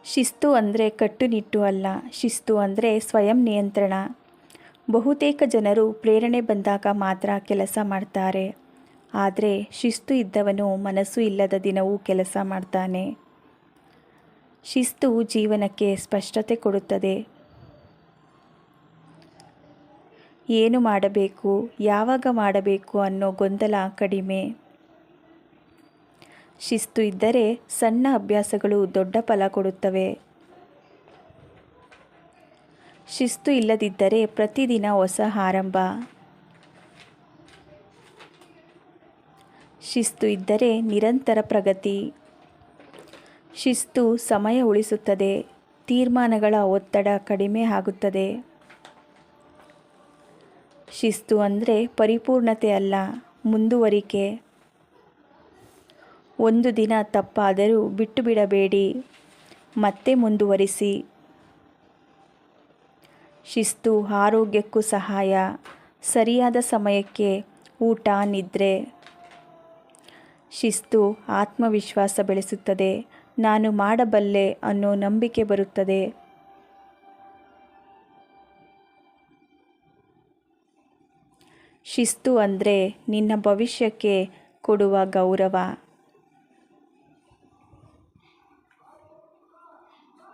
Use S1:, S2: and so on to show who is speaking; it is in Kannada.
S1: ಶಿಸ್ತು ಅಂದರೆ ಕಟ್ಟುನಿಟ್ಟು ಅಲ್ಲ, ಶಿಸ್ತು ಅಂದರೆ ಸ್ವಯಂ ನಿಯಂತ್ರಣ. ಬಹುತೇಕ ಜನರು ಪ್ರೇರಣೆ ಬಂದಾಗ ಮಾತ್ರ ಕೆಲಸ ಮಾಡ್ತಾರೆ. ಆದರೆ ಶಿಸ್ತು ಇದ್ದವನು ಮನಸ್ಸು ಇಲ್ಲದ ದಿನವೂ ಕೆಲಸ ಮಾಡ್ತಾನೆ. ಶಿಸ್ತು ಜೀವನಕ್ಕೆ ಸ್ಪಷ್ಟತೆ ಕೊಡುತ್ತದೆ. ಏನು ಮಾಡಬೇಕು, ಯಾವಾಗ ಮಾಡಬೇಕು ಅನ್ನೋ ಗೊಂದಲ ಕಡಿಮೆ. ಶಿಸ್ತು ಇದ್ದರೆ ಸಣ್ಣ ಅಭ್ಯಾಸಗಳು ದೊಡ್ಡ ಫಲ ಕೊಡುತ್ತವೆ. ಶಿಸ್ತು ಇಲ್ಲದಿದ್ದರೆ ಪ್ರತಿದಿನ ಹೊಸ ಆರಂಭ. ಶಿಸ್ತು ಇದ್ದರೆ ನಿರಂತರ ಪ್ರಗತಿ. ಶಿಸ್ತು ಸಮಯ ಉಳಿಸುತ್ತದೆ, ತೀರ್ಮಾನಗಳ ಒತ್ತಡ ಕಡಿಮೆ ಆಗುತ್ತದೆ. ಶಿಸ್ತು ಅಂದರೆ ಪರಿಪೂರ್ಣತೆ ಅಲ್ಲ, ಮುಂದುವರಿಕೆ. ಒಂದು ದಿನ ತಪ್ಪಾದರೂ ಬಿಟ್ಟು ಬಿಡಬೇಡಿ, ಮತ್ತೆ ಮುಂದುವರಿಸಿ. ಶಿಸ್ತು ಆರೋಗ್ಯಕ್ಕೂ ಸಹಾಯ. ಸರಿಯಾದ ಸಮಯಕ್ಕೆ ಊಟ, ನಿದ್ರೆ. ಶಿಸ್ತು ಆತ್ಮವಿಶ್ವಾಸ ಬೆಳೆಸುತ್ತದೆ. ನಾನು ಮಾಡಬಲ್ಲೆ ಅನ್ನೋ ನಂಬಿಕೆ ಬರುತ್ತದೆ. ಶಿಸ್ತು ಅಂದರೆ ನಿನ್ನ ಭವಿಷ್ಯಕ್ಕೆ ಕೊಡುವ ಗೌರವ.